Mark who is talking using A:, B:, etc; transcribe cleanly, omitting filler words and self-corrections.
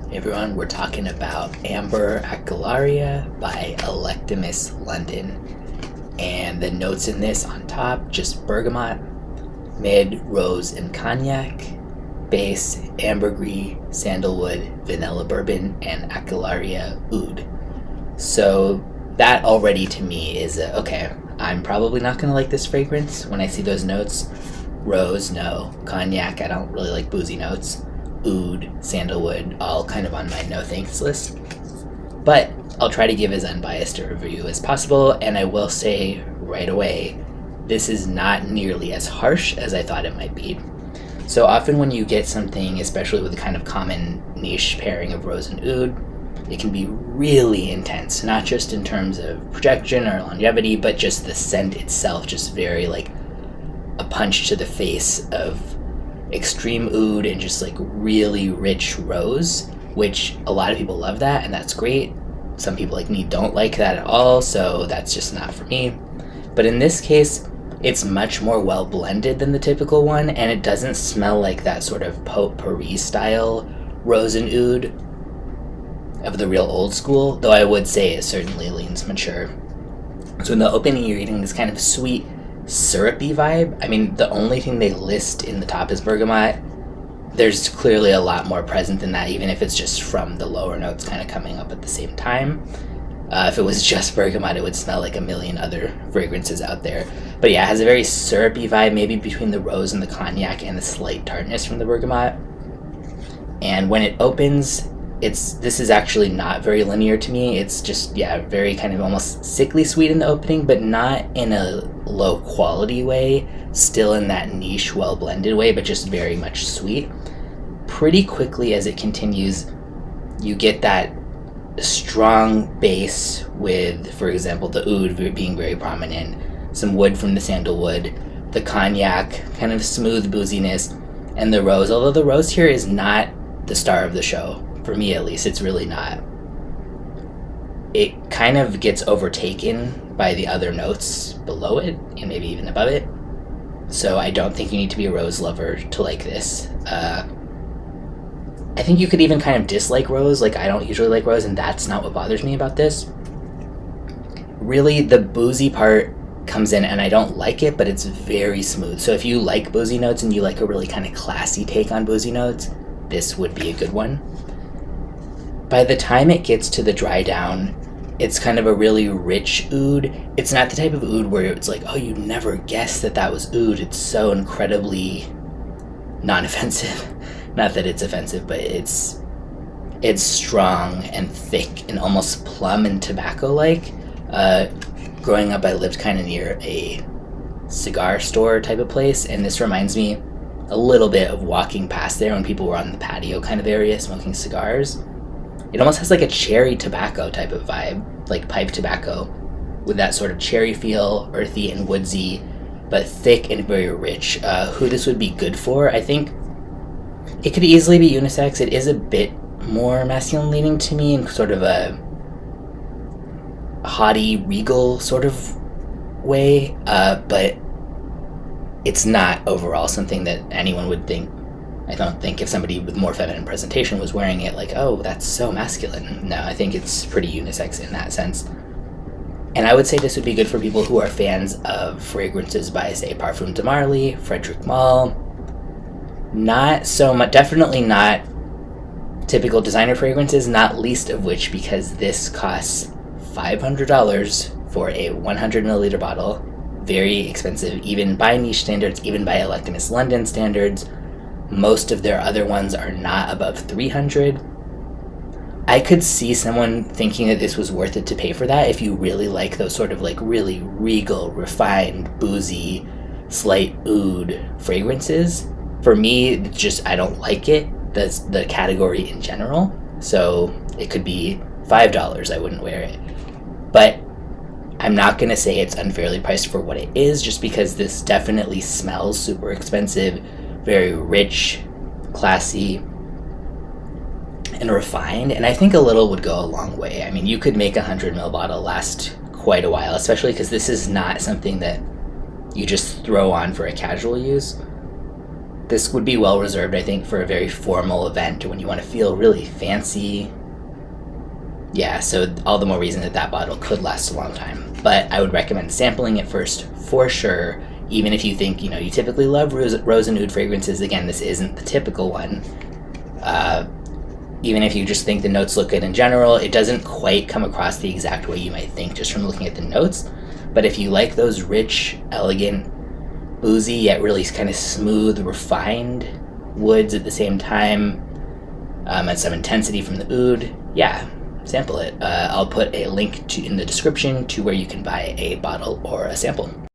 A: Hey everyone, we're talking about Amber Aquilaria by Electimuss London. And the notes in this on top, just bergamot, mid, rose, and cognac, base, ambergris, sandalwood, vanilla bourbon, and Aquilaria oud. So that already to me is okay, I'm probably not going to like this fragrance when I see those notes. Rose, no. Cognac, I don't really like boozy notes. Oud, sandalwood, all kind of on my no thanks list. But I'll try to give as unbiased a review as possible, and I will say right away, this is not nearly as harsh as I thought it might be. So often when you get something, especially with the kind of common niche pairing of rose and oud, it can be really intense, not just in terms of projection or longevity, but just the scent itself, just very like a punch to the face of extreme oud and just like really rich rose, which a lot of people love that, and that's great. Some people like me don't like that at all, so that's just not for me. But in this case, it's much more well blended than the typical one, and it doesn't smell like that sort of potpourri style rose and oud of the real old school, though I would say it certainly leans mature. So in the opening, you're getting this kind of sweet, syrupy vibe. I mean, the only thing they list in the top is bergamot. There's clearly a lot more present than that, even if it's just from the lower notes kind of coming up at the same time. If it was just bergamot, it would smell like a million other fragrances out there. But yeah, it has a very syrupy vibe, maybe between the rose and the cognac and the slight tartness from the bergamot. And when it opens, this is actually not very linear to me. It's just, yeah, very kind of almost sickly sweet in the opening, but not in a low quality way, still in that niche, well blended way, but just very much sweet. Pretty quickly as it continues, you get that strong base with, for example, the oud being very prominent, some wood from the sandalwood, the cognac, kind of smooth booziness, and the rose, although the rose here is not the star of the show. For me, at least, it's really not. It kind of gets overtaken by the other notes below it, and maybe even above it. So I don't think you need to be a rose lover to like this. I think you could even kind of dislike rose. Like, I don't usually like rose, and that's not what bothers me about this. Really, the boozy part comes in, and I don't like it, but it's very smooth. So if you like boozy notes and you like a really kind of classy take on boozy notes, this would be a good one. By the time it gets to the dry down, it's kind of a really rich oud. It's not the type of oud where it's like, oh, you'd never guess that was oud. It's so incredibly non-offensive. Not that it's offensive, but it's strong and thick and almost plum and tobacco-like. Growing up, I lived kind of near a cigar store type of place, and this reminds me a little bit of walking past there when people were on the patio kind of area smoking cigars. It almost has like a cherry tobacco type of vibe, like pipe tobacco, with that sort of cherry feel, earthy and woodsy, but thick and very rich. Who this would be good for, I think it could easily be unisex. It is a bit more masculine leaning to me in sort of a haughty, regal sort of way, but it's not overall something that anyone would think. I don't think if somebody with more feminine presentation was wearing it, like, oh, that's so masculine. No, I think it's pretty unisex in that sense. And I would say this would be good for people who are fans of fragrances by, say, Parfum de Marly, Frederic Malle. Not so much, definitely not typical designer fragrances, not least of which because this costs $500 for a 100 milliliter bottle. Very expensive, even by niche standards, even by Electimuss London standards. Most of their other ones are not above $300. I could see someone thinking that this was worth it to pay for that if you really like those sort of like really regal, refined, boozy, slight oud fragrances. For me, just I don't like it. That's the category in general. So it could be $5. I wouldn't wear it. But I'm not going to say it's unfairly priced for what it is, just because this definitely smells super expensive, very rich, classy, and refined, and I think a little would go a long way. I mean, you could make a 100 ml bottle last quite a while, especially because this is not something that you just throw on for a casual use. This would be well reserved, I think, for a very formal event or when you want to feel really fancy. Yeah, so all the more reason that that bottle could last a long time. But I would recommend sampling it first for sure, even if you think, you know, you typically love rose and oud fragrances. Again, this isn't the typical one. Even if you just think the notes look good in general, it doesn't quite come across the exact way you might think just from looking at the notes. But if you like those rich, elegant, boozy, yet really kind of smooth, refined woods at the same time, and some intensity from the oud, yeah, sample it. I'll put a link in the description to where you can buy a bottle or a sample.